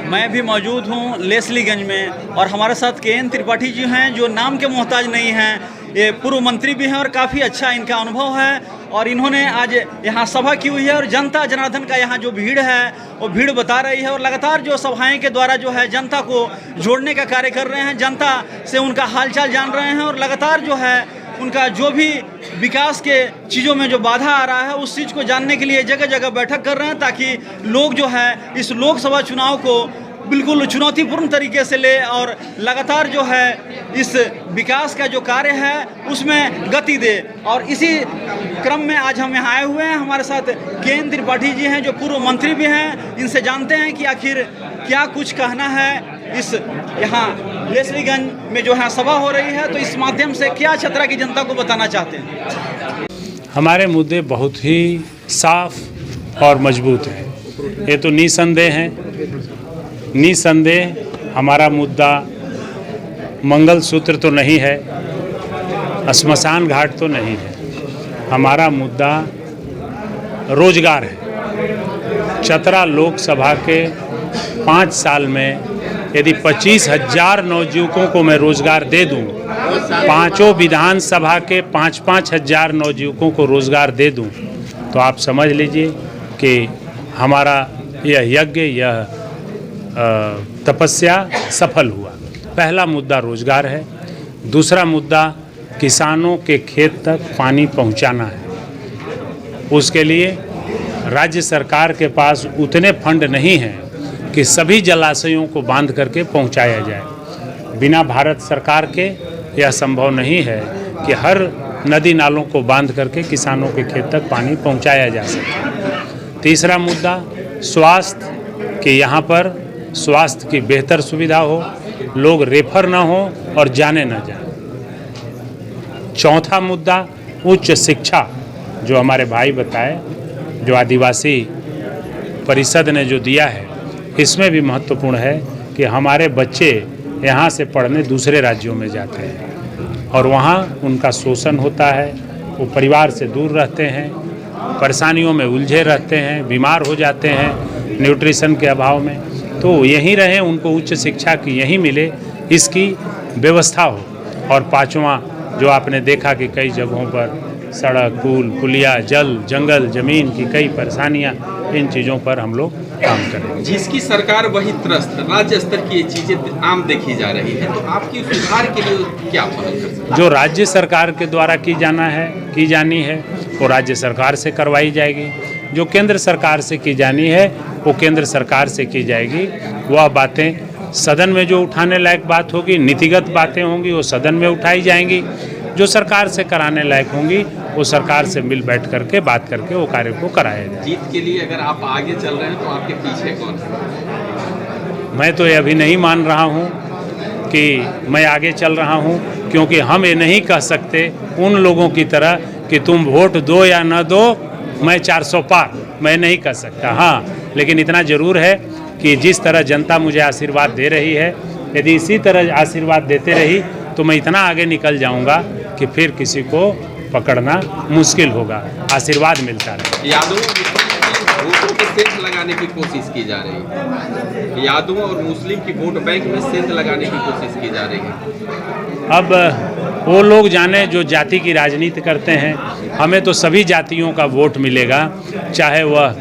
मैं भी मौजूद हूँ लेस्लीगंज में और हमारे साथ के.एन. त्रिपाठी जी हैं जो नाम के मोहताज नहीं हैं। ये पूर्व मंत्री भी हैं और काफ़ी अच्छा इनका अनुभव है और इन्होंने आज यहाँ सभा की हुई है और जनता जनार्दन का यहाँ जो भीड़ है वो भीड़ बता रही है और लगातार जो सभाएं के द्वारा जो है जनता को जोड़ने का कार्य कर रहे हैं, जनता से उनका हालचाल जान रहे हैं और लगातार जो है उनका जो भी विकास के चीज़ों में जो बाधा आ रहा है उस चीज़ को जानने के लिए जगह जगह बैठक कर रहे हैं ताकि लोग जो है इस लोकसभा चुनाव को बिल्कुल चुनौतीपूर्ण तरीके से ले और लगातार जो है इस विकास का जो कार्य है उसमें गति दे। और इसी क्रम में आज हम यहाँ आए हुए हैं। हमारे साथ के.एन. त्रिपाठी जी हैं जो पूर्व मंत्री भी हैं। इनसे जानते हैं कि आखिर क्या कुछ कहना है इस यहाँ लेस्लीगंज में जो है सभा हो रही है, तो इस माध्यम से क्या छतरा की जनता को बताना चाहते हैं। हमारे मुद्दे बहुत ही साफ और मजबूत हैं, ये तो निसंदेह हैं। निसंदेह हमारा मुद्दा मंगलसूत्र तो नहीं है, श्मशान घाट तो नहीं है, हमारा मुद्दा रोजगार है। चतरा लोकसभा के 5 साल में यदि 25,000 नवयुवकों को मैं रोजगार दे दूं, पांचों विधानसभा के 5-5 हजार नवयुवकों को रोजगार दे दूं, तो आप समझ लीजिए कि हमारा यह यज्ञ, यह तपस्या सफल हुआ। पहला मुद्दा रोजगार है। दूसरा मुद्दा किसानों के खेत तक पानी पहुंचाना है। उसके लिए राज्य सरकार के पास उतने फंड नहीं हैं कि सभी जलाशयों को बांध करके पहुंचाया जाए। बिना भारत सरकार के यह संभव नहीं है कि हर नदी नालों को बांध करके किसानों के खेत तक पानी पहुंचाया जा सके। तीसरा मुद्दा स्वास्थ्य, कि यहाँ पर स्वास्थ्य की बेहतर सुविधा हो, लोग रेफर ना हो और जाने ना जाए। चौथा मुद्दा उच्च शिक्षा, जो हमारे भाई बताए, जो आदिवासी परिषद ने जो दिया है, इसमें भी महत्वपूर्ण है कि हमारे बच्चे यहाँ से पढ़ने दूसरे राज्यों में जाते हैं और वहाँ उनका शोषण होता है, वो परिवार से दूर रहते हैं, परेशानियों में उलझे रहते हैं, बीमार हो जाते हैं न्यूट्रिशन के अभाव में। तो यहीं रहें, उनको उच्च शिक्षा की यहीं मिले, इसकी व्यवस्था हो। और पांचवा, जो आपने देखा कि कई जगहों पर सड़क, पुल, पुलिया, जल, जंगल, ज़मीन की कई परेशानियां, इन चीज़ों पर हम लोग काम करें। जिसकी सरकार वही त्रस्त, राज्य स्तर की ये चीज़ें आम देखी जा रही है, तो आपकी सुधार के लिए क्या पहल कर सकते हैं? जो राज्य सरकार के द्वारा की जानी है वो राज्य सरकार से करवाई जाएगी। जो केंद्र सरकार से की जानी है वो केंद्र सरकार से की जाएगी। वह बातें सदन में जो उठाने लायक बात होगी, नीतिगत बातें होंगी, वो सदन में उठाई जाएंगी। जो सरकार से कराने लायक होंगी वो सरकार से मिल बैठ करके बात करके वो कार्य को कराया जाए। जीत के लिए अगर आप आगे चल रहे हैं तो आपके पीछे कौन है? मैं तो ये अभी नहीं मान रहा हूँ कि मैं आगे चल रहा हूँ, क्योंकि हम ये नहीं कह सकते उन लोगों की तरह कि तुम वोट दो या न दो, मैं 400 पार, मैं नहीं कर सकता। हाँ, लेकिन इतना ज़रूर है कि जिस तरह जनता मुझे आशीर्वाद दे रही है, यदि इसी तरह आशीर्वाद देते रही तो मैं इतना आगे निकल जाऊंगा कि फिर किसी को पकड़ना मुश्किल होगा। आशीर्वाद मिलता रहे। यादवों वोटों पे सेंध लगाने की कोशिश की जा रही है, यादवों और मुस्लिम की वोट बैंक में सेंध लगाने की कोशिश की जा रही है। अब वो लोग जाने जो जाति की राजनीति करते हैं। हमें तो सभी जातियों का वोट मिलेगा, चाहे वह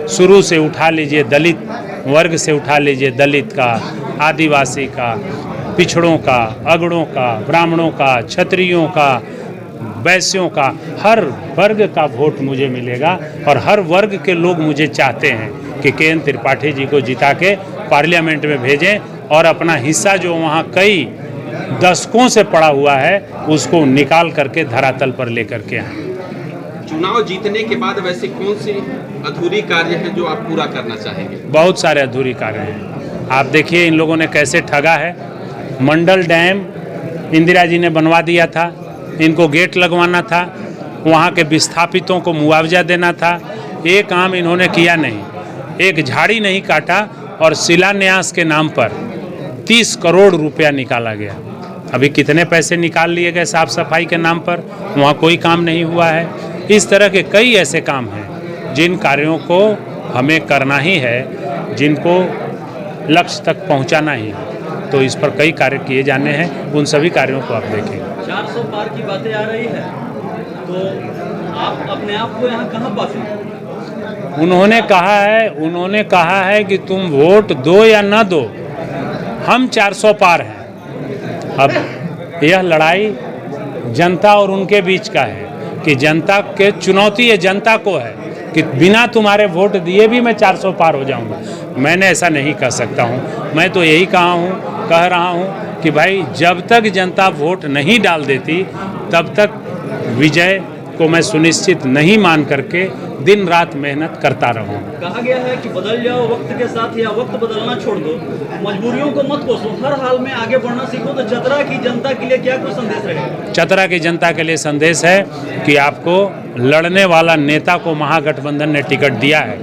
शुरू से उठा लीजिए दलित वर्ग से, उठा लीजिए दलित का, आदिवासी का, पिछड़ों का, अगड़ों का, ब्राह्मणों का, क्षत्रियों का, वैश्यों का, हर वर्ग का वोट मुझे मिलेगा। और हर वर्ग के लोग मुझे चाहते हैं कि के.एन. त्रिपाठी जी को जिता के पार्लियामेंट में भेजें और अपना हिस्सा जो वहाँ कई दशकों से पड़ा हुआ है उसको निकाल करके धरातल पर लेकर के आए। चुनाव जीतने के बाद वैसे कौन सी अधूरी कार्य है जो आप पूरा करना चाहेंगे? बहुत सारे अधूरी कार्य हैं। आप देखिए इन लोगों ने कैसे ठगा है। मंडल डैम इंदिरा जी ने बनवा दिया था, इनको गेट लगवाना था, वहाँ के विस्थापितों को मुआवजा देना था। एक काम इन्होंने किया नहीं, एक झाड़ी नहीं काटा और शिलान्यास के नाम पर 30 करोड़ रुपया निकाला गया। अभी कितने पैसे निकाल लिए गए साफ सफाई के नाम पर, वहाँ कोई काम नहीं हुआ है। इस तरह के कई ऐसे काम हैं जिन कार्यों को हमें करना ही है, जिनको लक्ष्य तक पहुंचाना ही है। तो इस पर कई कार्य किए जाने हैं, उन सभी कार्यों को आप देखेंगे। 400 पार की बातें आ रही है, तो आप अपने आप को यहाँ कहाँ पाते? उन्होंने कहा है कि तुम वोट दो या न दो, हम 400 पार हैं। अब यह लड़ाई जनता और उनके बीच का है कि जनता के चुनौती ये जनता को है कि बिना तुम्हारे वोट दिए भी मैं 400 पार हो जाऊंगा। मैंने ऐसा नहीं कह सकता हूं। मैं तो यही कह रहा हूं कि भाई जब तक जनता वोट नहीं डाल देती तब तक विजय को मैं सुनिश्चित नहीं मान करके दिन रात मेहनत करता रहूं। कहा गया है कि बदल जाओ वक्त के साथ या वक्त बदलना छोड़ दो, मजबूरियों को मत कोसो, हर हाल में आगे बढ़ना सीखो। तो चतरा की जनता के लिए क्या कुछ संदेश रहेगा? चतरा की जनता के लिए संदेश है कि आपको लड़ने वाला नेता को महागठबंधन ने टिकट दिया है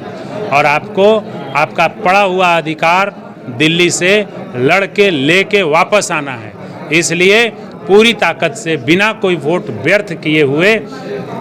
और आपको आपका पड़ा हुआ अधिकार दिल्ली से लड़ के लेके वापस आना है। इसलिए पूरी ताकत से बिना कोई वोट व्यर्थ किए हुए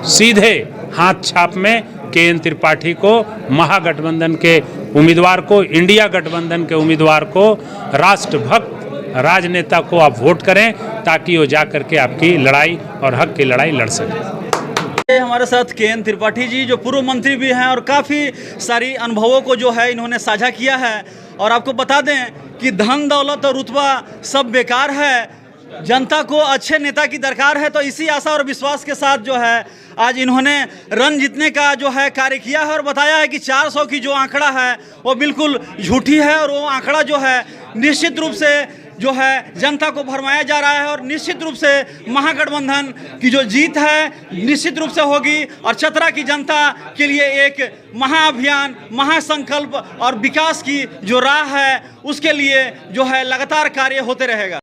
सीधे हाथ छाप में के.एन. त्रिपाठी को, महागठबंधन के उम्मीदवार को, इंडिया गठबंधन के उम्मीदवार को, राष्ट्रभक्त राजनेता को आप वोट करें ताकि वो जा करके आपकी लड़ाई और हक की लड़ाई लड़ सके। हमारे साथ के.एन. त्रिपाठी जी जो पूर्व मंत्री भी हैं और काफ़ी सारी अनुभवों को जो है इन्होंने साझा किया है। और आपको बता दें कि धन दौलत और रुतबा सब बेकार है, जनता को अच्छे नेता की दरकार है। तो इसी आशा और विश्वास के साथ जो है आज इन्होंने रन जीतने का जो है कार्य किया है और बताया है कि 400 की जो आंकड़ा है वो बिल्कुल झूठी है और वो आंकड़ा जो है निश्चित रूप से जो है जनता को भरमाया जा रहा है और निश्चित रूप से महागठबंधन की जो जीत है निश्चित रूप से होगी। और चतरा की जनता के लिए एक महाअभियान, महासंकल्प और विकास की जो राह है उसके लिए जो है लगातार कार्य होते रहेगा।